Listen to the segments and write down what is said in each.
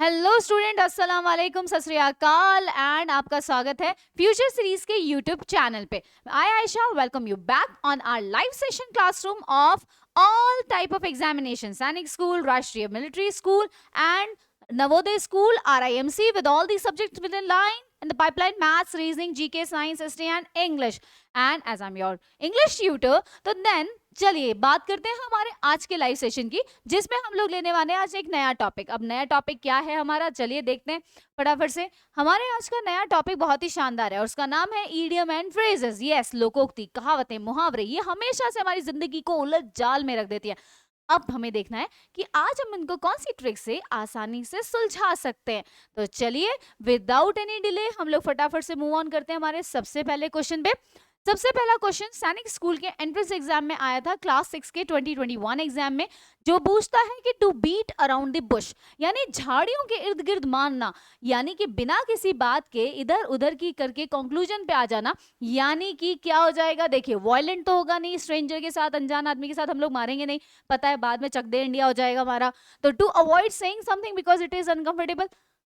Hello student, अस्सलाम वालेकुम, सत श्री अकाल एंड आपका स्वागत है फ्यूचर सीरीज के यूट्यूब चैनल पे। I Ayesha welcome you back on our live session classroom of all type of examination, Sainik school, Rashtriya military school and Navodaya School, RIMC, with all these subjects within line in the pipeline: maths, reasoning, GK, science, ST and English. And as I'm your English tutor, तो then चलिए बात करते हैं हमारे आज के live session की, जिसमें हम लोग लेने वाले हैं आज एक नया टॉपिक। अब नया टॉपिक क्या है हमारा, चलिए देखते हैं फटाफट से। हमारे आज का नया टॉपिक बहुत ही शानदार है और उसका नाम है इडियम एंड फ्रेजेस। यस, लोकोक्ति, कहावतें, मुहावरे, ये हमेशा से हमारी जिंदगी को उलझ जाल में रख देती है। अब हमें देखना है कि आज हम इनको कौन सी ट्रिक से आसानी से सुलझा सकते हैं। तो चलिए विदाउट एनी डिले हम लोग फटाफट से मूव ऑन करते हैं हमारे सबसे पहले क्वेश्चन पे। सबसे पहला क्वेश्चन सैनिक स्कूल के एंट्रेंस एग्जाम में आया था, क्लास 6 के 2021 एग्जाम में, जो पूछता है कि to beat around the bush, यानी झाड़ियों के इर्द गिर्द मारना, यानी कि बिना किसी बात के इधर उधर की करके कंक्लूजन पे आ जाना। यानी कि क्या हो जाएगा, देखिए वायलेंट तो होगा नहीं, स्ट्रेंजर के साथ, अनजान आदमी के साथ हम लोग मारेंगे नहीं, पता है बाद में चक दे इंडिया हो जाएगा हमारा। तो to avoid saying something because it is uncomfortable,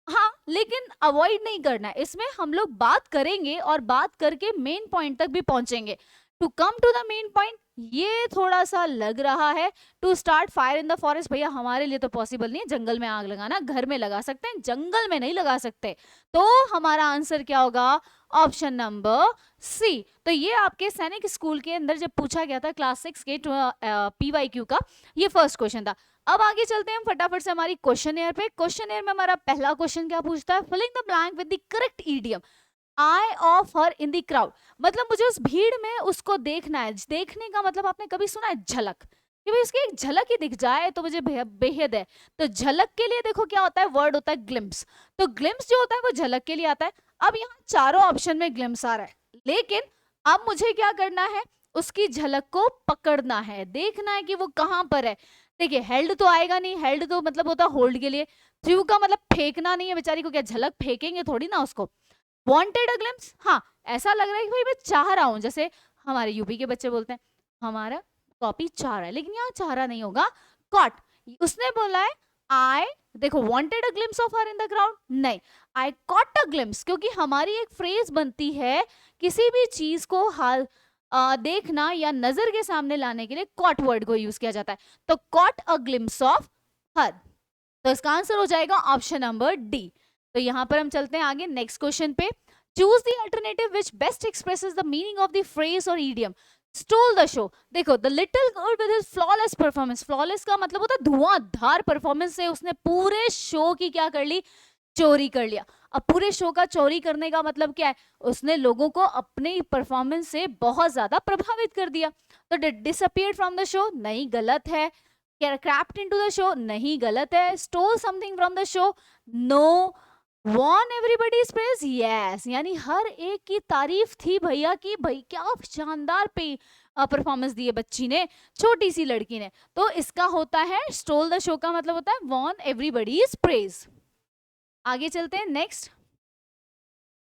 हाँ, लेकिन अवॉइड नहीं करना है, इसमें हम लोग बात करेंगे और बात करके मेन पॉइंट तक भी पहुंचेंगे। To come to the main point, ये थोड़ा सा लग रहा है। To start fire in the forest, भैया हमारे लिए तो पॉसिबल नहीं है जंगल में आग लगाना, घर में लगा सकते हैं, जंगल में नहीं लगा सकते। तो हमारा आंसर क्या होगा, ऑप्शन नंबर सी। तो ये आपके सैनिक स्कूल के अंदर जब पूछा गया था क्लास 6 के PYQ का, ये फर्स्ट क्वेश्चन था। अब आगे चलते हैं हम फटाफट से हमारी क्वेश्चन एयर पे। क्वेश्चन एयर में हमारा पहला क्वेश्चन क्या पूछता है, filling the blank with the correct idiom. I of her in the crowd, मतलब मुझे उस भीड़ में उसको देखना है। देखने का मतलब आपने कभी सुना है झलक, कि भाई उसकी एक झलक ही दिख जाए तो मुझे बेहद है। तो झलक के लिए देखो क्या होता है, वर्ड होता है ग्लिम्स। तो ग्लिम्स जो होता है वो झलक के लिए आता है। अब यहाँ चारों ऑप्शन में ग्लिम्स आ रहा है, लेकिन अब मुझे क्या करना है, उसकी झलक को पकड़ना है, देखना है कि वो कहां पर है। देखिए हेल्ड तो आएगा नहीं, हेल्ड तो मतलब होता है होल्ड के लिए। थ्रू का मतलब फेंकना नहीं है, बेचारी को क्या झलक फेंकेंगे थोड़ी ना उसको। वांटेड अ ग्लिम्स, हाँ, ऐसा लग रहा है कि भाई मैं चाह रहा हूं, जैसे हमारे यूपी के बच्चे बोलते हैं हमारा कॉपी चाह रहा है, लेकिन यहाँ चाह रहा नहीं होगा, कॉट। उसने बोला है आई, देखो wanted a glimpse of her in the crowd, नहीं, आई कॉट अ ग्लिम्स, क्योंकि हमारी एक फ्रेज बनती है किसी भी चीज को हाल देखना या नजर के सामने लाने के लिए कॉट वर्ड को यूज किया जाता है। तो caught a glimpse of her, तो इसका आंसर हो जाएगा ऑप्शन नंबर डी। तो यहां पर हम चलते हैं आगे नेक्स्ट क्वेश्चन पे। Choose the alternative which best expresses the meaning of the phrase और ईडियम। स्टोल द शो, देखो the little girl with his flawless performance, flawless का मतलब होता है धुआंधार परफॉर्मेंस से उसने पूरे शो की क्या कर ली, चोरी कर लिया। अब पूरे शो का चोरी करने का मतलब क्या है, उसने लोगों को अपने परफॉर्मेंस से बहुत ज्यादा प्रभावित कर दिया। तो डिसअपियर्ड फ्रॉम द शो, नहीं, गलत है। क्रैप्ड इनटू द शो, नहीं, गलत है। Stole something from the show, no. Won everybody's praise, yes, यानी हर एक की तारीफ थी भैया की, भाई क्या शानदार पे परफॉर्मेंस दी है बच्ची ने, छोटी सी लड़की ने। तो इसका होता है स्टोल द शो का मतलब होता है वॉन एवरीबॉडीज प्रेज। आगे चलते हैं next.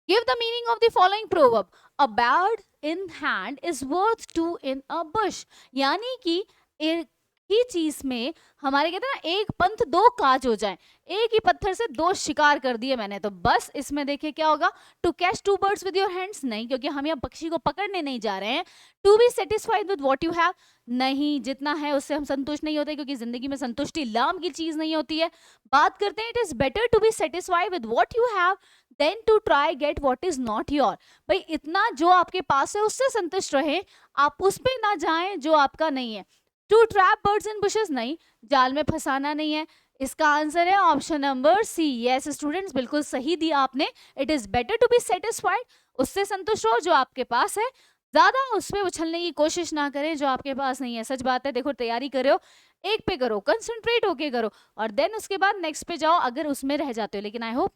Give the meaning of the following proverb, a bird in hand is worth two in a bush, यानी कि एक ही चीज में हमारे कहते हैं ना, एक पंथ दो काज हो जाए, एक ही पत्थर से दो शिकार कर दिए मैंने। तो बस इसमें देखिए क्या होगा, to catch two birds with your hands, नहीं, क्योंकि हम यहाँ पक्षी को पकड़ने नहीं जा रहे हैं। To be satisfied with what you have, नहीं, जितना है उससे हम संतुष्ट नहीं होते, क्योंकि जिंदगी में संतुष्टि लाम की चीज नहीं होती है। बात करते हैं it is better to be satisfied with what you have than to try get what is not your, भाई इतना जो आपके पास है उससे संतुष्ट रहे, आप उस पे ना जाएं जो आपका नहीं है। To trap birds in bushes, नहीं, जाल में फंसाना नहीं है। इसका आंसर है option number C. Yes students, बिल्कुल सही दिया आपने। It is better to be satisfied, उससे संतुष्ट हो जो आपके पास है, ज्यादा उस पर उछलने की कोशिश ना करें जो आपके पास नहीं है। सच बात है, देखो तैयारी करो, एक पे करो, कंसंट्रेट होके करो, और देन उसके बाद नेक्स्ट पे जाओ अगर उसमें रह जाते हो, लेकिन I hope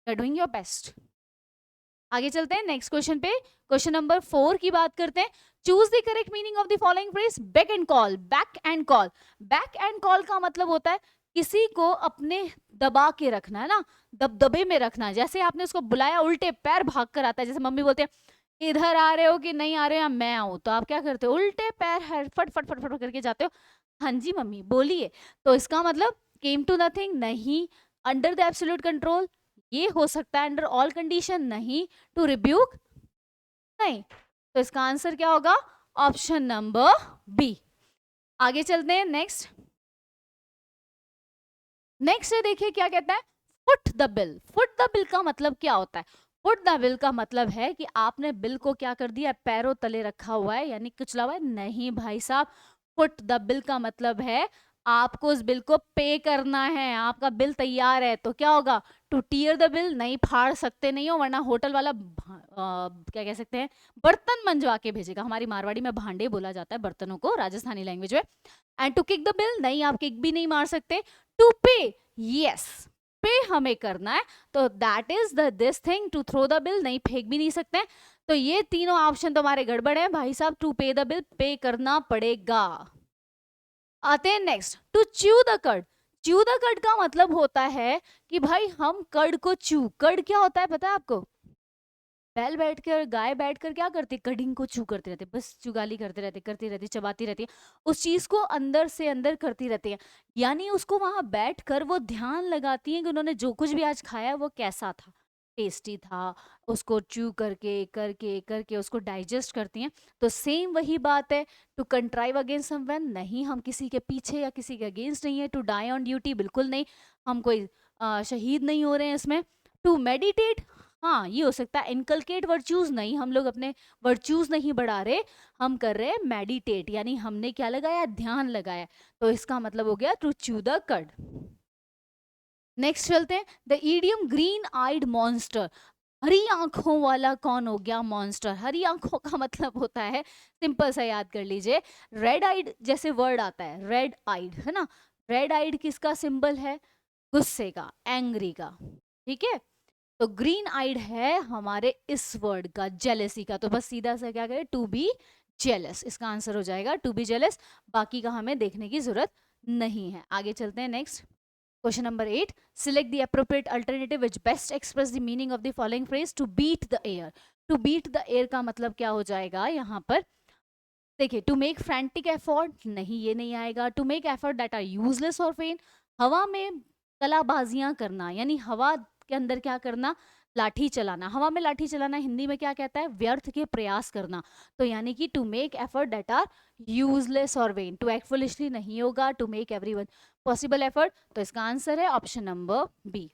you are doing your best. आगे चलते हैं नेक्स्ट क्वेश्चन पे। क्वेश्चन नंबर 4 की बात करते हैं। Choose the correct meaning of the following phrase, beck and call. Beck and call, beck and call का मतलब होता है किसी को अपने दबा के रखना है ना, दबदबे में रखना। जैसे आपने उसको बुलाया, उल्टे पैर भाग कर आता है, जैसे मम्मी बोलते हैं इधर आ रहे हो कि नहीं आ रहे हो, मैं आऊं, तो आप क्या करते हो, उल्टे पैर फट फट फट फट करके जाते हो, हाँ जी मम्मी बोलिए। तो इसका मतलब केम टू नथिंग, नहीं, अंडर द एब्सोल्यूट कंट्रोल, ये हो सकता है अंडर ऑल कंडीशन, नहीं, टू रिब्यूक, नहीं। तो इसका आंसर क्या होगा? Option number B. आगे चलते हैं नेक्स्ट। नेक्स्ट है, देखिए क्या कहता है, foot the bill. Foot the bill का मतलब क्या होता है? फुट द बिल का मतलब है कि आपने बिल को क्या कर दिया, पैरों तले रखा हुआ है, यानी कुचला हुआ है। नहीं भाई साहब, फुट द बिल का मतलब है आपको उस बिल को पे करना है। आपका बिल तैयार है तो क्या होगा? टू टीयर द बिल, नहीं फाड़ सकते नहीं हो, वरना होटल वाला क्या कह सकते हैं, बर्तन मंजवा के भेजेगा। हमारी मारवाड़ी में भांडे बोला जाता है बर्तनों को, राजस्थानी लैंग्वेज में। And to kick the bill, नहीं आप किक भी नहीं मार सकते। टू पे, यस, पे हमें करना है, तो that is the this thing. To throw the bill, नहीं फेंक भी नहीं सकते। तो ये तीनों ऑप्शन तुम्हारे गड़बड़ है भाई साहब। टू पे द बिल, पे करना पड़ेगा। आते हैं next, to chew the curd. Chew the curd का मतलब होता है कि भाई हम कर्ड को च्यू, कर्ड क्या होता है पता है आपको? बैल बैठ कर, गाय बैठ कर क्या करती है, कडिंग को चू करते रहते, बस चुगाली करते रहते, करती रहती, चबाती रहती है, उस चीज को अंदर से अंदर करती रहती है। यानी उसको वहां बैठ कर वो ध्यान लगाती है कि उन्होंने जो कुछ भी आज खाया वो कैसा था, टेस्टी था, उसको च्यू करके करके करके उसको डाइजेस्ट करती हैं। तो सेम वही बात है, टू कंट्राइव अगेंस्ट समवन, नहीं हम किसी के पीछे या किसी के अगेंस्ट नहीं है। टू डाई ऑन ड्यूटी, बिल्कुल नहीं, हम कोई शहीद नहीं हो रहे हैं इसमें। टू मेडिटेट, हाँ ये हो सकता है। इनकलकेट वर्च्यूज, नहीं हम लोग अपने वर्च्यूज नहीं बढ़ा रहे, हम कर रहे हैं मेडिटेट, यानी हमने क्या लगाया, ध्यान लगाया। तो इसका मतलब हो गया to chew the curd. Next चलते हैं, the idiom green eyed monster. हरी आंखों वाला कौन हो गया मॉन्स्टर? हरी आंखों का मतलब होता है, सिंपल सा याद कर लीजिए, रेड आइड जैसे वर्ड आता है, रेड आइड है ना, रेड आइड किसका सिंबल है? गुस्से का, एंग्री का, ठीक है। तो ग्रीन आइड है हमारे इस वर्ड का, जेलेसी का। तो बस सीधा सा क्या करें, टू बी जेलस, इसका आंसर हो जाएगा टू बी जेलस। बाकी का हमें देखने की जरूरत नहीं है। आगे चलते हैं next, question number 8, select the appropriate alternative which best express the meaning of the following phrase, to beat the air. To beat the air का मतलब क्या हो जाएगा यहाँ पर? देखिए, टू मेक फ्रैंटिक एफर्ट, नहीं ये नहीं आएगा। To make effort that are useless और फेन, हवा में कलाबाजियां करना, यानी हवा के अंदर क्या करना, लाठी चलाना। हवा में लाठी चलाना हिंदी में क्या कहता है? व्यर्थ के प्रयास करना। तो यानी कि to make effort that are useless और वेन, टू एक्ट फुलिशली नहीं होगा, to make everyone possible effort. तो इसका आंसर है ऑप्शन नंबर बी।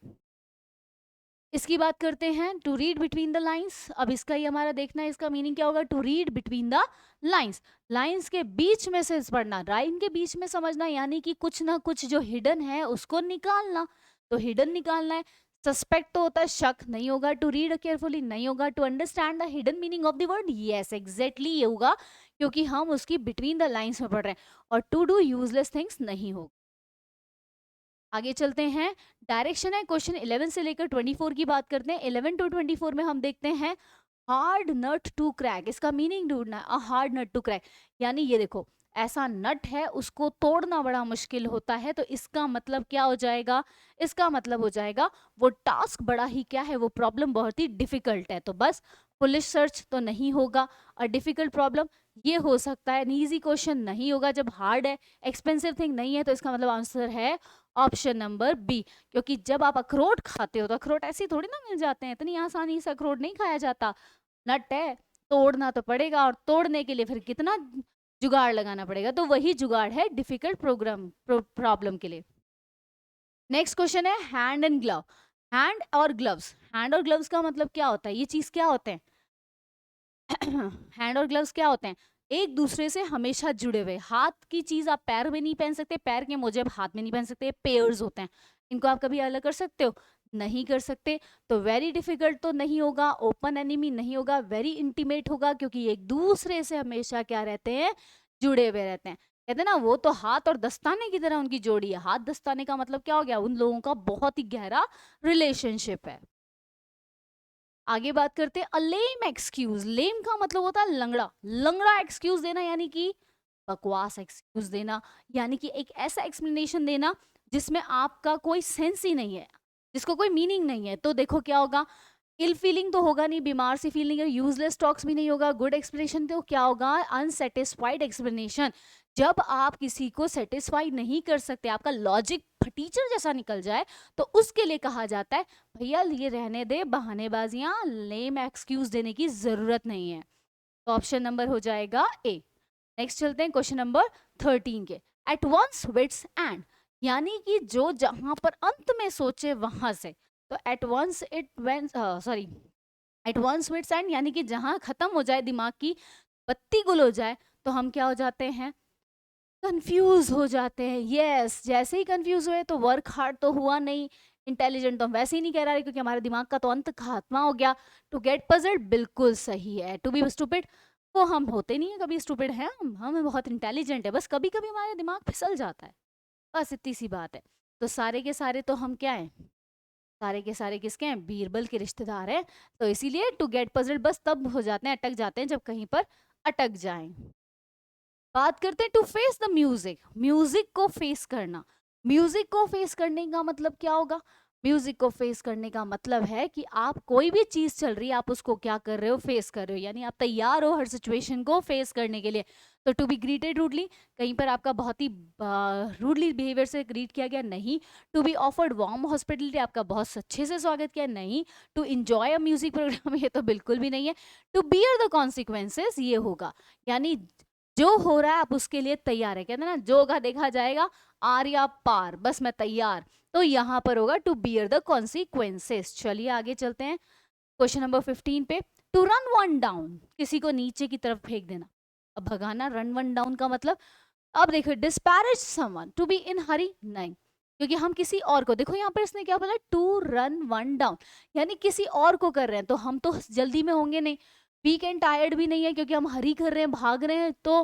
इसकी बात करते हैं, to read between the lines. अब इसका ही हमारा देखना है, इसका मीनिंग क्या होगा, to read between the lines. Lines के बीच में से पढ़ना, लाइन के बीच में समझना, यानी कि कुछ ना कुछ जो हिडन है उसको निकालना। तो हिडन निकालना है। सस्पेक्ट तो होता है शक, नहीं होगा। टू रीड केयरफुली नहीं होगा। To understand the hidden meaning of the word, yes exactly ये होगा, क्योंकि हम उसकी बिटवीन द लाइंस में पढ़ रहे हैं। और टू डू यूजलेस थिंग्स नहीं होगा। आगे चलते हैं, डायरेक्शन है क्वेश्चन 11 से लेकर 24 की बात करते हैं। 11 टू 24 में हम देखते हैं हार्ड नट टू क्रैक, इसका मीनिंग ढूंढना है। A hard nut to crack, यानी ये देखो ऐसा नट है उसको तोड़ना बड़ा मुश्किल होता है। तो इसका मतलब क्या हो जाएगा? इसका मतलब हो जाएगा वो टास्क बड़ा ही क्या है, वो प्रॉब्लम बहुत ही डिफिकल्ट है। तो बस पुलिस सर्च तो नहीं होगा। और डिफिकल्ट प्रॉब्लम ये हो सकता है, इजी क्वेश्चन नहीं होगा जब हार्ड है, एक्सपेंसिव थिंग नहीं है। तो इसका मतलब आंसर है ऑप्शन नंबर बी। क्योंकि जब आप अखरोट खाते हो तो अखरोट ऐसे थोड़ी ना मिल जाते हैं, इतनी आसानी से अखरोट नहीं खाया जाता। नट है, तोड़ना तो पड़ेगा, और तोड़ने के लिए फिर कितना जुगाड़ लगाना पड़ेगा। तो वही जुगाड़ है डिफिकल्ट प्रॉब्लम के लिए। नेक्स्ट क्वेश्चन है हैंड एंड ग्लव। हैंड और ग्लव्स, हैंड और ग्लव्स का मतलब क्या होता है? ये चीज क्या होते हैं? हैंड और ग्लव्स क्या होते हैं? एक दूसरे से हमेशा जुड़े हुए। हाथ की चीज आप पैर में नहीं पहन सकते, पैर के मोजे आप हाथ में नहीं पहन सकते, पेयर्स होते हैं। इनको आप कभी अलग कर सकते हो? नहीं कर सकते। तो वेरी डिफिकल्ट तो नहीं होगा, ओपन एनिमी नहीं होगा, वेरी इंटीमेट होगा, क्योंकि एक दूसरे से हमेशा क्या रहते हैं, जुड़े हुए रहते हैं। कहते हैं ना, वो तो हाथ और दस्ताने की तरह उनकी जोड़ी है। हाथ दस्ताने का मतलब क्या हो गया? उन लोगों का बहुत ही गहरा रिलेशनशिप है। आगे बात करते हैं, अ लेम एक्सक्यूज। लेम का मतलब होता है लंगड़ा। लंगड़ा एक्सक्यूज देना यानी कि बकवास एक्सक्यूज देना, यानी कि एक ऐसा एक्सप्लेनेशन देना जिसमें आपका कोई सेंस ही नहीं है, जिसको कोई मीनिंग नहीं है। तो देखो क्या होगा, इल फीलिंग तो होगा नहीं, बीमार सी फीलिंग है, यूजलेस टॉक्स भी नहीं होगा, गुड एक्सप्लेनेशन तो क्या होगा, अनसेटिस्फाइड एक्सप्लेनेशन। जब आप किसी को सेटिस्फाई नहीं कर सकते, आपका लॉजिक फटीचर जैसा निकल जाए, तो उसके लिए कहा जाता है भैया ये रहने दे, बहानेबाजियां, लेम एक्सक्यूज देने की जरूरत नहीं है। तो ऑप्शन नंबर हो जाएगा ए। नेक्स्ट चलते हैं क्वेश्चन नंबर 13 के। एट वंस विट्स एंड, यानी कि जो जहां पर अंत में सोचे वहां से। तो at one's it vents, sorry, at one's wits end यानी कि जहां खत्म हो जाए, दिमाग की बत्ती गुल हो जाए, तो हम क्या हो जाते हैं, कंफ्यूज हो जाते हैं। यस, जैसे ही कंफ्यूज हुए तो वर्क हार्ड तो हुआ नहीं, इंटेलिजेंट तो हम वैसे ही नहीं कह रहे क्योंकि हमारे दिमाग का तो अंत खात्मा हो गया। टू गेट पजल्ड बिल्कुल सही है। टू बी स्टूपिड, वो हम होते नहीं है कभी स्टूपिड है, हम बहुत इंटेलिजेंट है, बस कभी कभी हमारे दिमाग फिसल जाता है, बस इतनी सी बात है। तो सारे के सारे तो हम क्या हैं, सारे के सारे किसके हैं, बीरबल के रिश्तेदार हैं। तो इसीलिए टू गेट पजल्ड बस तब हो जाते हैं, अटक जाते हैं जब कहीं पर अटक जाएं। बात करते हैं to face the music, music को फेस करना। म्यूजिक को फेस करने का मतलब क्या होगा, म्यूजिक को फेस करने का मतलब है कि आप कोई भी चीज चल रही है, आप उसको क्या कर रहे हो, फेस कर रहे हो, यानी आप तैयार हो हर सिचुएशन को फेस करने के लिए। तो टू बी ग्रीटेड रूडली, कहीं पर आपका बहुत ही रूडली बिहेवियर से ग्रीट किया गया, नहीं। To be offered warm hospitality, आपका बहुत अच्छे से स्वागत किया, नहीं। To enjoy a music programme, ये तो बिल्कुल भी नहीं है। टू बियर द कॉन्सिक्वेंसेस, ये होगा, यानी जो हो रहा है आप उसके लिए तैयार है, कहते हैं ना जो होगा देखा जाएगा, आर या पार, बस मैं तैयार। तो यहां पर होगा टू बियर द कॉन्सिक्वेंसेस। चलिए आगे चलते हैं क्वेश्चन नंबर 15 पे। टू रन वन डाउन, किसी को नीचे की तरफ फेंक देना। अब भगाना, रन वन डाउन का मतलब, अब देखो disparage someone, to be in hurry, नहीं, क्योंकि हम किसी और को, देखो यहाँ पर इसने क्या बोला, टू रन वन डाउन, यानी किसी और को कर रहे हैं, तो हम तो जल्दी में होंगे नहीं, वीक एंड टायर्ड भी नहीं है क्योंकि हम हरी कर रहे हैं, भाग रहे हैं, तो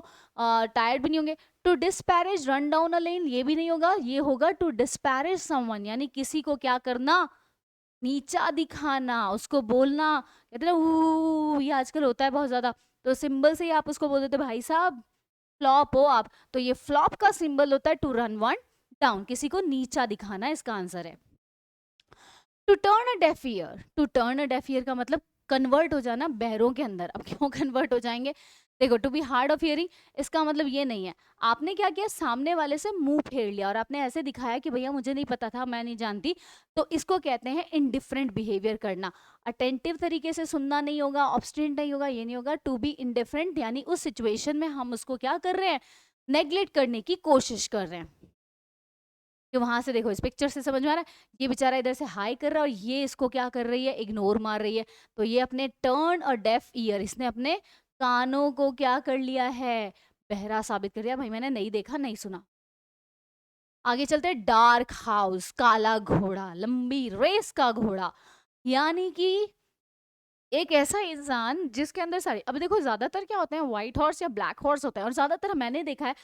टायर्ड भी नहीं होंगे। To disparage run down a lane, ये भी नहीं होगा, ये होगा टू डिस्पैरेज समवन, यानी किसी को क्या करना, नीचा दिखाना, उसको बोलना, कहते हैं ना ये आजकल होता है बहुत ज्यादा, तो सिंबल से ही आप उसको बोल देते भाई साहब फ्लॉप हो आप, तो ये फ्लॉप का सिंबल होता है टू रन वन डाउन, किसी को नीचा दिखाना, इसका आंसर है। To turn a deaf ear, to turn a deaf ear का मतलब कन्वर्ट हो जाना बहरों के अंदर। अब क्यों कन्वर्ट हो जाएंगे, देखो to be hard of hearing, इसका मतलब ये नहीं है, आपने क्या किया, सामने वाले से मुंह फेर लिया और आपने ऐसे दिखाया कि भैया मुझे नहीं पता था, मैं नहीं जानती, तो इसको कहते हैं इनडिफरेंट बिहेवियर करना। अटेंटिव तरीके से सुनना नहीं होगा, ऑब्स्टिनेट नहीं होगा, ये नहीं होगा। टू बी इनडिफरेंट यानी उस सिचुएशन में हम उसको क्या कर रहे हैं, नेग्लेक्ट करने की कोशिश कर रहे हैं। कि वहां से देखो इस पिक्चर से समझ में आ रहा है, ये बेचारा इधर से हाई कर रहा है और ये इसको क्या कर रही है, इग्नोर मार रही है। तो ये अपने टर्न और डेफ ईयर, इसने अपने कानों को क्या कर लिया है, बहरा साबित कर दिया, भाई मैंने नहीं देखा नहीं सुना। आगे चलते हैं, डार्क हाउस, काला घोड़ा, लंबी रेस का घोड़ा, यानी कि एक ऐसा इंसान जिसके अंदर सारी, अब देखो ज्यादातर क्या होते हैं, व्हाइट हॉर्स या ब्लैक हॉर्स होता है, और ज्यादातर मैंने देखा है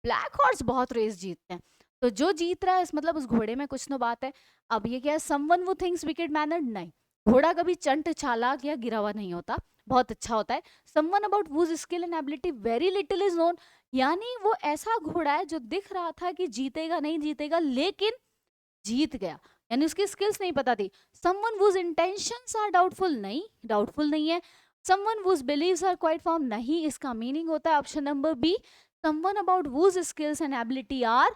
ब्लैक हॉर्स बहुत रेस जीतते हैं। तो जो जीत रहा है इस मतलब उस घोड़े में कुछ तो बात है। अब ये क्या है, समवन वो थिंग्स विकेट मैनर्ड, नहीं, घोड़ा कभी चंट चालाक या गिरा हुआ नहीं होता, बहुत अच्छा होता है। Someone about whose skill and ability very little is known, यानी वो ऐसा घोड़ा है जो दिख रहा था कि जीतेगा नहीं जीतेगा, लेकिन जीत गया, यानी उसकी स्किल्स नहीं पता थी। Someone whose intentions are doubtful, नहीं, डाउटफुल नहीं है। Someone whose beliefs are quite firm, नहीं, इसका मीनिंग होता है option number B, someone about whose skills and ability are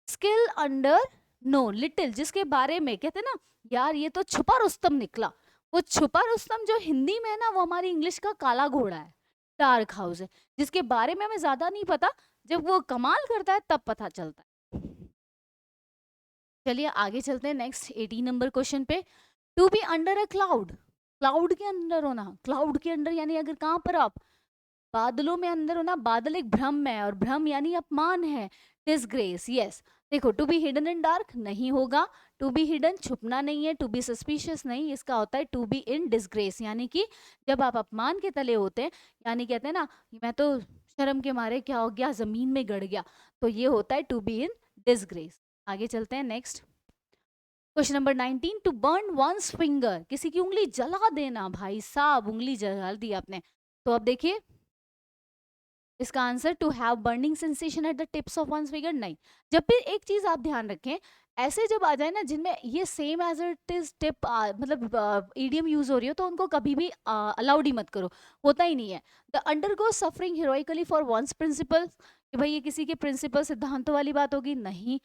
skill under known little, जिसके बारे में कहते ना यार ये तो छुपा रुस्तम निकला, वो छुपा रुस्तम जो हिंदी में है ना, वो हमारी इंग्लिश का काला घोड़ा है, डार्क हाउस है, जिसके बारे में हमें ज्यादा नहीं पता, जब वो कमाल करता है तब पता चलता है। चलिए आगे चलते हैं नेक्स्ट 18 नंबर क्वेश्चन पे। To be under a cloud, cloud के अंदर होना, क्लाउड के अंदर यानी अगर कहाँ पर आप बादलों में अंदर होना, बादल एक भ्रम है और भ्रम यानी अपमान है, डिसग्रेस, यस। देखो to be hidden in dark नहीं होगा, टू बी हिडन छुपना नहीं है, टू बी सस्पिशियस नहीं, इसका होता है टू बी इन डिसग्रेस, यानी कि जब आप अपमान के तले होते हैं, यानी कहते हैं ना मैं तो शर्म के मारे क्या हो गया, जमीन में गड़ गया, तो ये होता है टू बी इन डिसग्रेस। आगे चलते हैं next question number 19। To burn one's finger, किसी की उंगली जला देना, भाई साहब उंगली जला दी आपने। तो अब देखिए इसका answer to have burning sensation at the tips of one's finger, नहीं। जब भी एक चीज आप ध्यान रखें, ऐसे जब आ जाए ना जिनमें ये same as it is tip मतलब ईडियम यूज हो रही हो, तो उनको कभी भी अलाउड ही मत करो, होता ही नहीं है। The undergo suffering heroically for one's principle, कि भाई ये किसी के प्रिंसिपल सिद्धांतों वाली बात होगी, नहीं।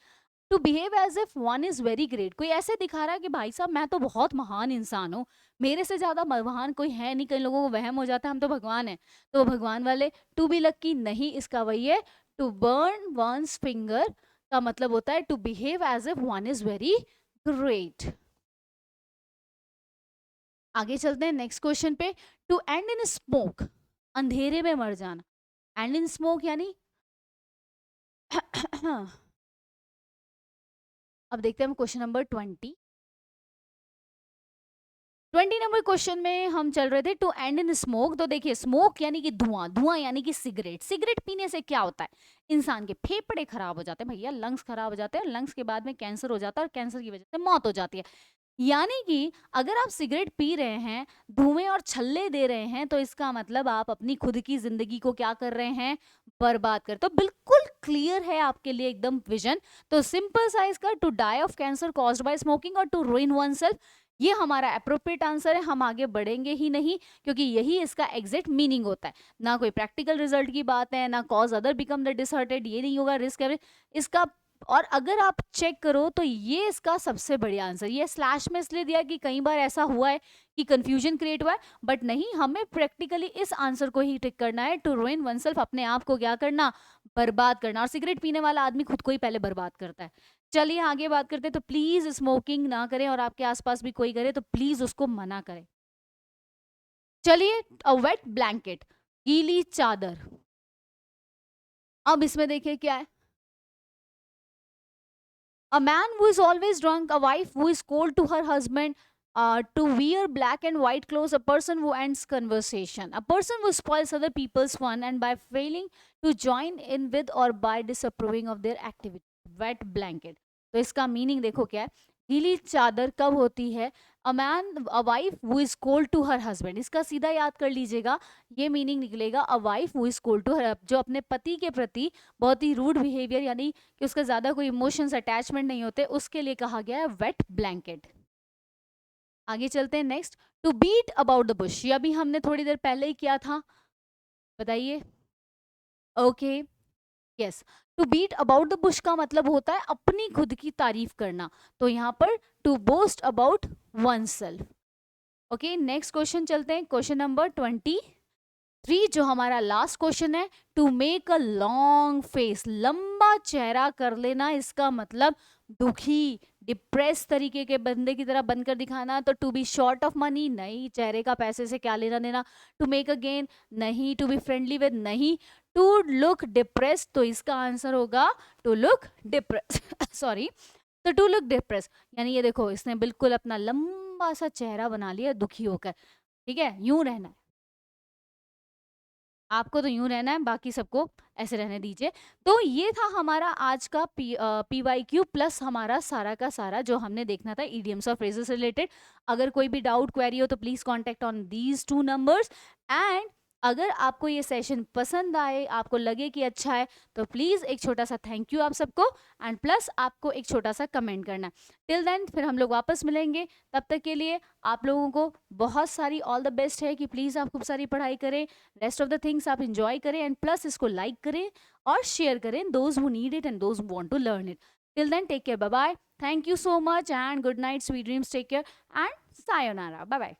To behave as if one is very great, कोई ऐसे दिखा रहा है कि भाई साहब मैं तो बहुत महान इंसान हूँ, मेरे से ज्यादा महान कोई है नहीं। कई लोगों को वहम हो जाता है हम तो भगवान है, तो वो भगवान वाले। टू बी लकी, नहीं, इसका वही है टू बर्न वंस फिंगर, का मतलब होता है to behave as if one is very great. आगे चलते हैं नेक्स्ट क्वेश्चन पे। टू एंड इन स्मोक, अंधेरे में मर जाना। एंड इन स्मोक यानी अब देखते हैं हम क्वेश्चन नंबर 20 नंबर क्वेश्चन में हम चल रहे थे टू एंड इन स्मोक। तो देखिए स्मोक यानी कि धुआं, धुआं यानी कि सिगरेट। सिगरेट पीने से क्या होता है, इंसान के फेफड़े खराब हो जाते हैं भैया, लंग्स खराब हो जाते हैं, लंग्स के बाद में कैंसर हो जाता है और कैंसर की वजह से मौत हो जाती है। यानी कि अगर आप सिगरेट पी रहे हैं, धुएं और छल्ले दे रहे हैं, तो इसका मतलब आप अपनी खुद की जिंदगी को क्या कर रहे हैं, बर्बाद कर। तो बिल्कुल क्लियर है आपके लिए एकदम विजन। तो सिंपल सा इसका to die of cancer caused by smoking और टू रुइन वनसेल्फ, ये हमारा अप्रोप्रिएट आंसर है। हम आगे बढ़ेंगे ही नहीं क्योंकि यही इसका एग्जैक्ट मीनिंग होता है। ना कोई प्रैक्टिकल रिजल्ट की बात है, ना कॉज अदर बिकम द डिसहर्टेड, ये नहीं होगा, रिस्क है इसका। और अगर आप चेक करो तो ये इसका सबसे बढ़िया आंसर। ये स्लैश में इसलिए दिया कि कई बार ऐसा हुआ है कि कंफ्यूजन क्रिएट हुआ है, बट नहीं, हमें प्रैक्टिकली इस आंसर को ही टिक करना है। टू रुइन वनसेल्फ, अपने आप को क्या करना, बर्बाद करना। और सिगरेट पीने वाला आदमी खुद को ही पहले बर्बाद करता है। चलिए आगे बात करते हैं। तो प्लीज स्मोकिंग ना करें, और आपके आसपास भी कोई करे तो प्लीज उसको मना करें। चलिए, अ वेट ब्लैंकेट, गीली चादर। अब इसमें देखिए क्या है, a man who is always drunk, a wife who is cold to her husband, to wear black and white clothes, a person who ends conversation, a person who spoils other people's fun and by failing to join in with or by disapproving of their activity. Wet blanket. तो इसका meaning देखो क्या है। गीली चादर कब होती है, a man a wife who is cold to her husband. इसका सीधा याद कर लीजिएगा, ये मीनिंग निकलेगा a wife who is cold to her, जो अपने पति के प्रति बहुत ही रूड बिहेवियर यानी कि उसका ज्यादा कोई इमोशंस अटैचमेंट नहीं होते, उसके लिए कहा गया है वेट ब्लैंकेट। आगे चलते हैं next. To beat about the bush, ये अभी हमने थोड़ी देर पहले ही किया था, बताइए। Okay, yes. To beat about the bush का मतलब होता है अपनी खुद की तारीफ करना। तो यहाँ पर to boast about oneself. Okay, next question चलते हैं, क्वेश्चन नंबर 23, जो हमारा लास्ट क्वेश्चन है। To make a long face, लंबा चेहरा कर लेना, इसका मतलब दुखी, डिप्रेस तरीके के बंदे की तरह बनकर दिखाना। तो to be short of money, नहीं, चेहरे का पैसे से क्या लेना देना। टू मेक अ गेन, नहीं। टू बी फ्रेंडली विद, नहीं। टू लुक डिप्रेस, तो इसका आंसर होगा टू लुक डिप्रेस सॉरी। तो टू लुक डिप्रेस यानी ये देखो, इसने बिल्कुल अपना लंबा सा चेहरा बना लिया दुखी होकर। ठीक है, यूं रहना है आपको, तो यूं रहना है, बाकी सबको ऐसे रहने दीजिए। तो ये था हमारा आज का PYQ प्लस हमारा सारा का सारा जो हमने देखना था idioms और phrases रिलेटेड। अगर कोई भी डाउट क्वेरी हो तो please contact on these 2 numbers. And अगर आपको ये सेशन पसंद आए, आपको लगे कि अच्छा है, तो प्लीज एक छोटा सा थैंक यू आप सबको, एंड प्लस आपको एक छोटा सा कमेंट करना। टिल देन फिर हम लोग वापस मिलेंगे, तब तक के लिए आप लोगों को बहुत सारी ऑल द बेस्ट है कि प्लीज आप खूब सारी पढ़ाई करें, रेस्ट ऑफ द थिंग्स आप इंजॉय करें, एंड प्लस इसको लाइक करें और शेयर करें, those who need it and those who want to learn it. Till then take care, bye bye, thank you so much and good night, sweet dreams, take care and sayonara, bye bye.